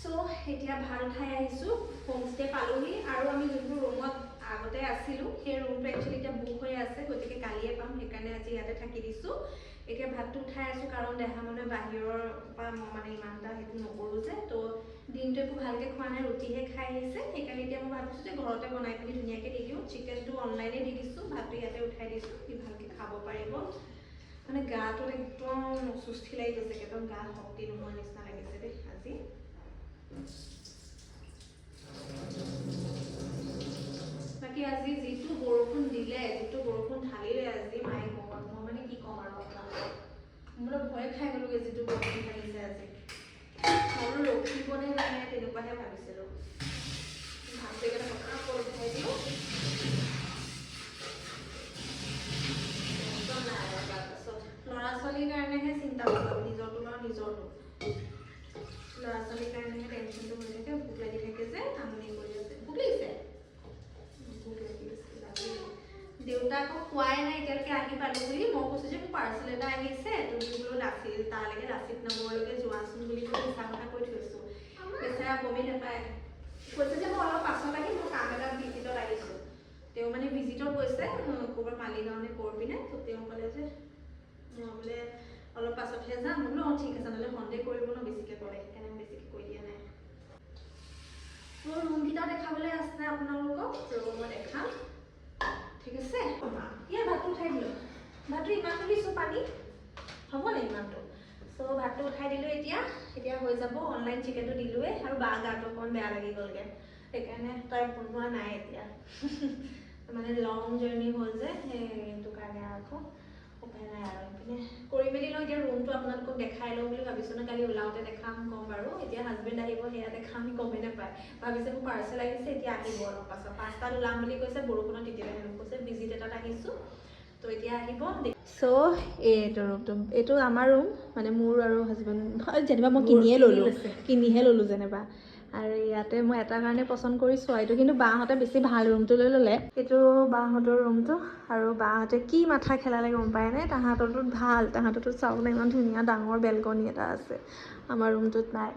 So এতিয়া ভাল ঠাই আহিছোঁ, হোমষ্টে পালোহি আৰু আমি যোনটো ৰুমত আগতে আছিলোঁ সেই ৰুমটো একচুৱেলি এতিয়া বুক হৈ আছে, গতিকে কালিয়ে পাম, সেইকাৰণে আজি ইয়াতে থাকি দিছোঁ। এতিয়া ভাতটো উঠাই আছোঁ কাৰণ দেহা মানুহে বাহিৰৰ পৰা মই মানে ইমান এটা সেইটো নকৰোঁ যে, তো দিনটো একো ভালকৈ খোৱা নাই, ৰুটিহে খাই আহিছে। সেইকাৰণে এতিয়া মই ভাবিছোঁ যে ঘৰতে বনাই পিনি ধুনীয়াকৈ দি দিওঁ। চিকেনটো অনলাইনে দি দিছোঁ, ভাতটো ইয়াতে উঠাই দিছোঁ, সি ভালকৈ খাব পাৰিব। মানে গাটো একদম সুস্থি লাগি গৈছে, একদম গা শক্তি নোহোৱা নিচিনা লাগিছে দেই আজি। বাকী আজি যিটো বৰষুণ দিলে, যিটো বৰষুণ ঢালিলে আজি, মায়ে গড, মই মানে কি ক'ম আৰু আপোনালোকক, মই ভয় খাই গ'লোগৈ যিটো বৰষুণ ঢালিছে আজি। মই ৰখিবনে নাই তেনেকুৱাহে ভাবিছিলোঁ। ভালকৈ কথা উঠাই দিওঁ। ল'ৰা ছোৱালীৰ কাৰণেহে চিন্তা কৰোঁ, নিজৰটো বাৰু নিজৰটো। ল'ৰা ছোৱালীৰ কাৰণেহে টেনশ্যনটো হৈ থাকে, ভোক লাগি থাকে যে, আমনি কৰি আছে। ভোক লাগিছে? ভোক লাগি আছে। দেউতাকক কোৱাই নাই এতিয়ালৈকে আহি পালোঁ বুলি। মই কৈছোঁ যে মোৰ পাৰ্চেল এটা আহিছে, তুমি বোলো লাচিত তালৈকে, লাচিত নগৰলৈকে যোৱাচোন বুলি বোলো মিছা কথা কৈ থৈছোঁ। বেচেৰা গমেই নাপায়, কৈছে যে মই অলপ পাছত আহিম, মই কাম এটা ভিজিটত আহিছোঁ। তেওঁ মানে ভিজিটত গৈছে ক'ৰবাত মালিগাঁও নে ক'ৰ পিনে, তো তেওঁ ক'লে যে মই বোলে অলপ পাছতহে যাম। মই বোলো অঁ ঠিক আছে, নহ'লে সন্দেহ কৰিব ন বেছিকৈ কৰে, সেইকাৰণে মই বেছিকৈ কৈ দিয়া নাই। মোৰ ৰুমকেইটাও দেখাবলৈ আছে আপোনালোকক, ৰ'ব মই দেখাম, ঠিক আছে। ইয়াৰ ভাতটো উঠাই দিলোঁ, ভাতটো ইমানটো দিছোঁ পানী, হ'ব নে ইমানটো? চ' ভাতটো উঠাই দিলোঁ এতিয়া হৈ যাব। অনলাইন চিকেনটো দিলোঁৱে, আৰু বা গাটো অকণমান বেয়া লাগি গ'লগৈ, সেইকাৰণে তাই বনোৱা নাই এতিয়া। মানে লং জাৰ্ণি হ'ল যে, সেইটো কাৰণে আকৌ উপায় নাই আৰু। এইপিনে কৰি মেলি লওঁ, এতিয়া ৰুমটো আপোনালোকক দেখাই লওঁ বুলি ভাবিছোঁ ন, কালি ওলাওঁতে দেখাম ক'ম বাৰু। এতিয়া হাজবেণ্ড আহিব, সেয়া দেখাম, গমেই নাপায়, ভাবিছে মোৰ পাৰ্চেল আহিছে, এতিয়া আহিব অলপ পাছত। 5টাত ওলাম বুলি কৈছে, বৰষুণত তেতিয়ালৈ হেনো কৈছে ভিজিট এটাত আহিছোঁ, তো এতিয়া আহিব। চ' এইটো ৰুমটো, এইটো আমাৰ ৰুম, মানে মোৰ আৰু হাজবেণ্ড, যেনিবা মই কিনিহে ল'লোঁ যেনিবা। আৰু ইয়াতে মই এটা কাৰণে পচন্দ কৰিছোঁ, এইটো কিন্তু বাহঁতে বেছি ভাল ৰুমটো লৈ ল'লে। এইটো বাহঁতৰ ৰুমটো, আৰু বাহঁতে কি মাথা খেলালে গম পায়নে? তাহাঁতৰটোত ভাল, তাহাঁতৰটোত চাওক না ইমান ধুনীয়া ডাঙৰ বেলকনি এটা আছে, আমাৰ ৰুমটোত নাই।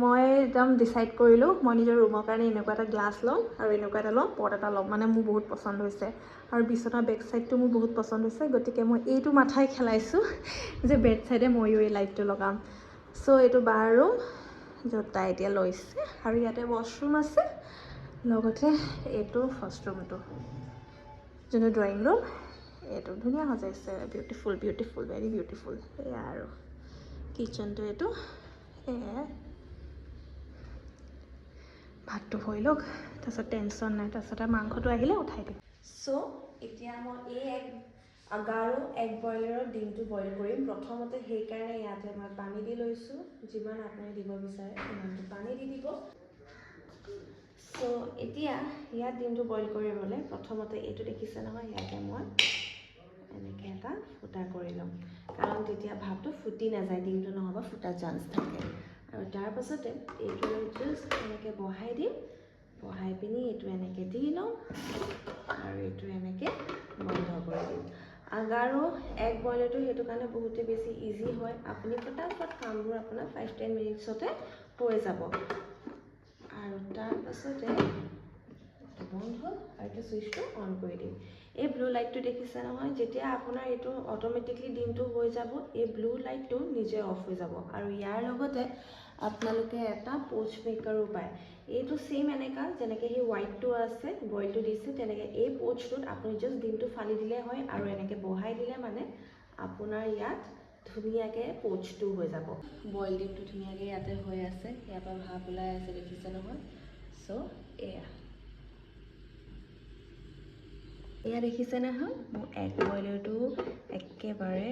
মই একদম ডিচাইড কৰিলোঁ, মই নিজৰ ৰুমৰ কাৰণে এনেকুৱা এটা গ্লাছ ল'ম, আৰু এনেকুৱা এটা ল'ম, পট এটা ল'ম, মানে মোৰ বহুত পচন্দ হৈছে। আৰু বিচনাৰ বেক চাইডটো মোৰ বহুত পচন্দ হৈছে, গতিকে মই এইটো মাথাই খেলাইছোঁ যে বেড চাইডে ময়ো এই লাইটটো লগাম। চ' এইটো বাৰ ৰুম, য'ত তাই এতিয়া লৈছে, আৰু ইয়াতে ৱাছৰুম আছে, লগতে এইটো ফাৰ্ষ্ট ৰুমটো, যোনটো ড্ৰয়িং ৰুম। এইটো ধুনীয়া সজাইছে, বিউটিফুল বিউটিফুল, ভেৰি বিউটিফুল। এয়া আৰু কিটচেনটো এইটো, সেয়াই। ভাতটো হৈ লওক, তাৰপিছত টেনশ্যন নাই, তাৰপিছত আৰু মাংসটো আহিলে উঠাই দিম। চ' এতিয়া মই এই আগাৰো এগ বইলাৰৰ ডিমটো বইল কৰিম। প্ৰথমতে সেইকাৰণে ইয়াতে মই পানী দি লৈছোঁ, যিমান আপুনি দিব বিচাৰে সিমানটো পানী দি দিব। চ' এতিয়া ইয়াত ডিমটো বইল কৰিবলৈ প্ৰথমতে এইটো দেখিছে নহয়, ইয়াতে মই এনেকৈ এটা ফুটা কৰি ল'ম, কাৰণ তেতিয়া ভাতটো ফুটি নাযায়, ডিমটো নহ'ব ফুটাৰ চান্স থাকে। আৰু তাৰ পাছতে এইটো জাষ্ট এনেকৈ বহাই দিম, বহাই পিনি এইটো এনেকৈ দি লওঁ, আৰু এইটো এনেকৈ বন্ধ কৰি দিম। আগাৰো এগ বইলাৰটো সেইটো কাৰণে বহুতেই বেছি ইজি হয়, আপুনি ফটাফট কামবোৰ আপোনাৰ 5-10 মিনিটছতে হৈ যাব। আৰু তাৰ পাছতে বন্ধ, আৰু এতিয়া ছুইচটো অন কৰি দিম। এই ব্লু লাইটটো দেখিছে নহয়, যেতিয়া আপোনাৰ এইটো অট'মেটিকলি ডিমটো হৈ যাব, এই ব্লু লাইটটো নিজে অফ হৈ যাব। আৰু ইয়াৰ লগতে আপোনালোকে এটা পোচ মেকাৰো পায়, এইটো ছেইম এনেকা যেনেকৈ সেই হোৱাইটটো আছে বইলটো দিছে, তেনেকৈ এই পোচটোত আপুনি জাষ্ট ডিমটো ফালি দিলে হয়, আৰু এনেকৈ বহাই দিলে মানে আপোনাৰ ইয়াত ধুনীয়াকৈ পোচটো হৈ যাব। বইল ডিমটো ধুনীয়াকৈ ইয়াতে হৈ আছে, ইয়াৰ পৰা ভাপ ওলাই আছে, দেখিছে নহয়। চ' এয়া দেখিছে নহয়, মোৰ এগ বইলাৰটো একেবাৰে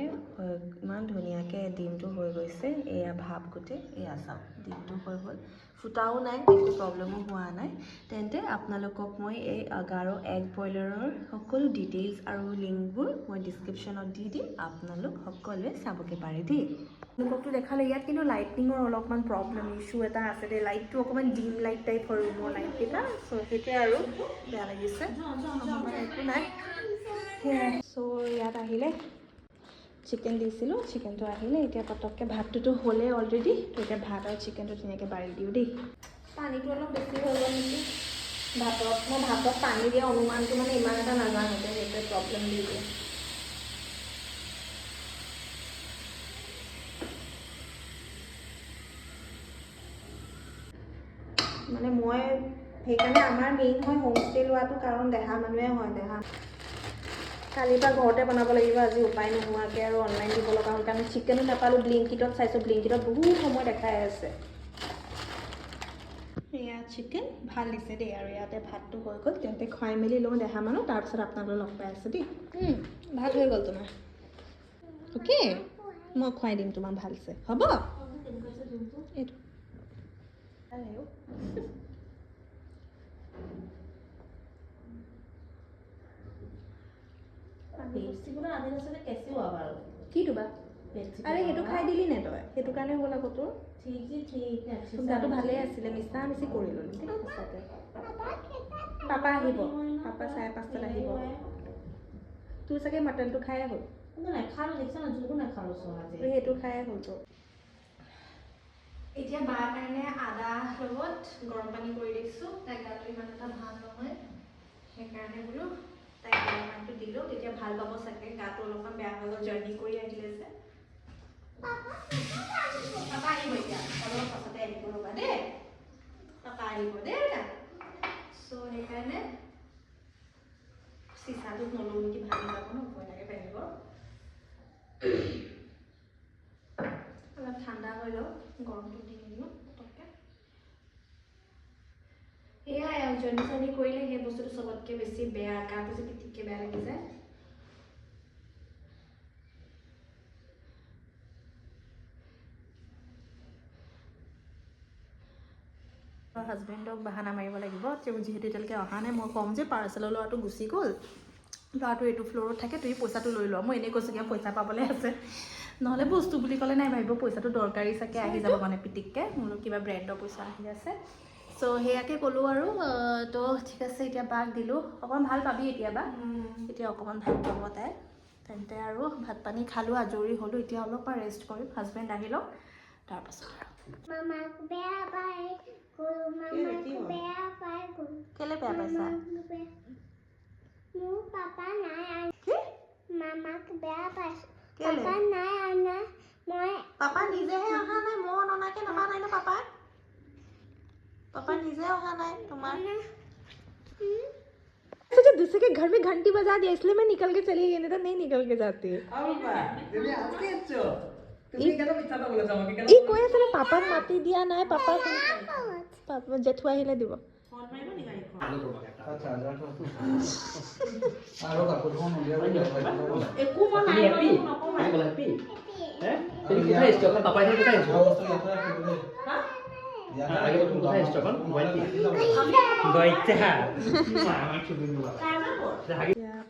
ইমান ধুনীয়াকৈ ডিমটো হৈ গৈছে। এয়া ভাপ গোটেই, এয়া চাওক ডিমটো হৈ গ'ল, ফুটাও নাই, একো প্ৰব্লেমো হোৱা নাই। তেন্তে আপোনালোকক মই এই আগাৰো এগ বইলাৰৰ সকলো ডিটেইলছ আৰু লিংকবোৰ মই ডিছক্ৰিপশ্যনত দি দিম, আপোনালোক সকলোৱে চাবগৈ পাৰে দেই। আপোনালোককতো দেখালে, ইয়াত কিন্তু লাইটিঙৰ অলপমান প্ৰব্লেম ইছ্যু এটা আছে দেই, লাইটটো অকণমান ডিম লাইট টাইপ হয় ৰুমৰ লাইটকেইটা। চ' সেইটোৱে আৰু বেয়া লাগিছে, একো নাই সেয়াই। চ' ইয়াত আহিলে চিকেন দিছিলোঁ, চিকেনটো আহিলে। এতিয়া পটককৈ ভাতটোতো হ'লেই অলৰেডি, তো এতিয়া ভাত আৰু চিকেনটো ধুনীয়াকৈ বাঢ়ি দিওঁ দেই। পানীটো অলপ বেছি হৈ গ'ল নেকি ভাতত। মই ভাতত পানী দিয়া অনুমানটো মানে ইমান এটা নাজানো, সেইটোৱে প্ৰব্লেম দি দিয়ে। মানে মই সেইকাৰণে আমাৰ মেইন হয় হোমষ্টে লোৱাটো, কাৰণ দেহা মানুহে হয়। দেহা কালিৰ পৰা ঘৰতে বনাব লাগিব, আজি উপায় নোহোৱাকৈ আৰু অনলাইন দিব লগা হ'ল, কাৰণ চিকেনো নাপালোঁ। ব্লিংকিটত চাইছোঁ, ব্লিংকিটত বহুত সময় দেখাই আছে। এয়া চিকেন ভাল দিছে দেই, আৰু ইয়াতে ভাতটো হৈ গ'ল। তেন্তে খুৱাই মেলি লওঁ দেহা মানুহ, তাৰপিছত আপোনালোকে লগ পাই আছোঁ দেই। ভাত হৈ গ'ল তোমাৰ, অ'কে। মই খুৱাই দিম তোমাক ভালছে, হ'ব? এইটো কিটো বা? আৰে সেইটো খাই দিলি নে তই? সেইটো কাৰণে হ'ল আকৌ তোৰ। গাটো ভালেই আছিলে, মিছা মিছি কৰি ল'লি সঁচাকৈ। পাপা আহিব, পাপা 5:30 আহিব। তোৰ চাগে মটনটো খায়ে হ'ল। সেইটো খায়ে হ'ল তোৰ। এতিয়া বাৰ কাৰণে আদা লগত গৰম পানী কৰি দিছোঁ। তাই গাটো ইমান এটা ভাল নহয়, সেইকাৰণে বোলো তাই গৰম পানীটো দিলোঁ, তেতিয়া ভাল পাব চাগে। গাটো অলপমান বেয়া হৈ গ'ল, জাৰ্ণি কৰি আহিলে যে। পাপা আহিব এতিয়া, অলপ পাছতে আহিব, ৰ'বা দেই। পাপা আহিব দেই। চ' সেইকাৰণে চিচাটোত নলওঁ নেকি, ভাঙি যাব ন, ভয় লাগে পাৰিব। অলপ ঠাণ্ডা হৈ লওক, গৰমটো দি নিদিওঁ পটককৈ। সেয়াই আৰু জাৰ্ণি কৰিলে সেই বস্তুটো চবতকৈ বেছি বেয়া, গাটো যে পিটিককৈ বেয়া লাগি যায়। হাজবেণ্ডক বাহানা মাৰিব লাগিব, তেওঁ যিহেতু এতিয়ালৈকে অহা নাই। মই ক'ম যে পাৰ্চেলৰ ল'ৰাটো গুচি গ'ল, ল'ৰাটো এইটো ফ্ল'ৰত থাকে, তুমি পইচাটো লৈ লোৱা। মই এনেই কৈছোঁ কিয়, পইচা পাবলৈ আছে। নহ'লে বস্তু বুলি ক'লে নাই ভাবিব পইচাটো দৰকাৰী চাগে, আহি যাব মানে পিটিককৈ। মোৰ কিবা ব্ৰেণ্ডৰ পইচা আহি আছে। চ' সেয়াকে ক'লোঁ আৰু। তো ঠিক আছে, এতিয়া বাক দিলোঁ। অকণমান ভাল পাবি এতিয়া বা, এতিয়া অকণমান ভাল পাব তাই। তেন্তে আৰু ভাত পানী খালোঁ, আজৰি হ'লোঁ। এতিয়া অলপমান ৰেষ্ট কৰিম, হাজবেণ্ড আহি লওক, তাৰপাছত আৰু। মামাক বেয়া পায়, কেলে বেয়া পাইছা? মোৰ পাপা নাই। কি? মামাক বেয়া পাইছোঁ। পাপা নাই আনা। পাপা নিজেহে অহা নাই, মই অনাকে নাপা নাই ন পাপা। पापा नीचे अहा नहीं तुम्हारे। सोचा दूसरे के घर में घंटी बजा दिया, इसलिए मैं निकल के चली गई, नहीं तो नहीं निकल के जाती। ई कोई আছে পাপাক মাতি দিয়া নাই, পাপা জেঠু আহিলে দিব।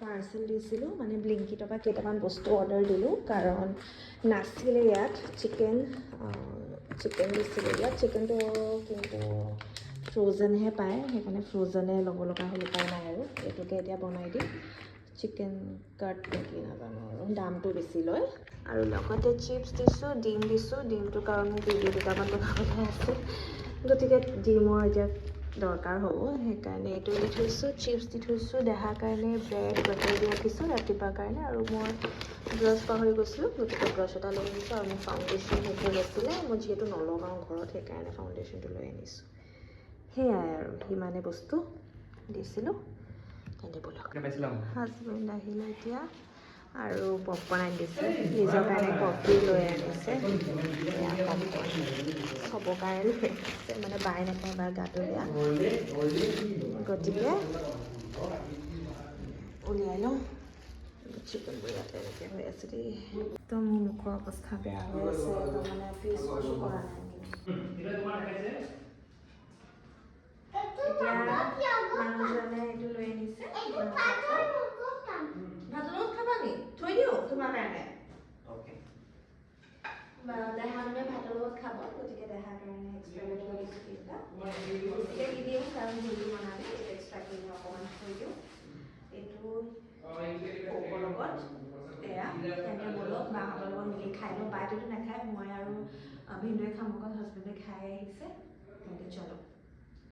পাৰ্চেল দিছিলোঁ, মানে ব্লিংকিটৰ পৰা কেইটামান বস্তু অৰ্ডাৰ দিলোঁ, কাৰণ নাছিলে ইয়াত চিকেন দিছিলোঁ ইয়াত। চিকেনটো কিন্তু ফ্ৰ'জেনহে পায়, সেইকাৰণে ফ্ৰ'জেনে ল'ব লগা হ'ল, উপায় নাই আৰু। এইটোকে এতিয়া বনাই দিম, চিকেন কাট নেকি নাজানো, আৰু দামটো বেছি লয়। আৰু লগতে চিপছ দিছোঁ, ডিম দিছোঁ। ডিমটোৰ কাৰণে ভিডিঅ' দুটামান বনাবলৈ আছে, গতিকে ডিমৰ এতিয়া দৰকাৰ হ'ব, সেইকাৰণে এইটো দি থৈছোঁ। চিপছ দি থৈছোঁ, দেহাৰ কাৰণে ব্ৰেড বাটাৰ দি ৰাখিছোঁ ৰাতিপুৱাৰ কাৰণে। আৰু মই ব্ৰাছ পাহৰি গৈছিলোঁ, গতিকে ব্ৰাছ এটা লৈ আনিছোঁ। আৰু মোৰ ফাউণ্ডেশ্যন সেইটো লৈছিলে, মই যিহেতু নলগাওঁ ঘৰত, সেইকাৰণে ফাউণ্ডেশ্যনটো লৈ আনিছোঁ। সেয়াই আৰু সিমানে বস্তু দিছিলোঁ। তেন্তে ব'লক, হাজবেণ্ড আহিলে এতিয়া, আৰু পপকৰ্ণ আনি দিছে, নিজৰ কাৰণে কফি লৈ আনিছে, চবৰ কাৰণে লৈ আনিছে, মানে বাই নাপায়, বাৰ গাটো বেয়া, গতিকে উলিয়াই লওঁ। চিকেনবোৰ ইয়াতে এনেকৈ হৈ আছে দেই, একদম মোৰ মুখৰ অৱস্থা বেয়া হৈ আছে, একদম মানে ফেচ ৱাছো কৰা নাই। এতিয়া মানুহজনে এইটো লৈ আনিছে, ভাতৰ লগত খাবা নি? থৈ দিওঁ তোমাৰ কাৰণে। দেহা মানুহে ভাতৰ লগত খাব, গতিকে দেহাৰ কাৰণে এক্সট্ৰাকৈ থৈ দিছোঁ কেইটা। বেছিকৈ দি দিওঁ, কাৰণ যিটো বনালে এক্সট্ৰাকৈ অকণমান থৈ দিওঁ। এইটো পকৰ লগত এয়া তেন্তে ব'লক বাহঁতৰ লগত মিলি খাই লওঁ। বাইদেউতো নাখায়, মই আৰু ভিনদেউৱে খাম, অকল হাজবেণ্ডে খাই আহিছে।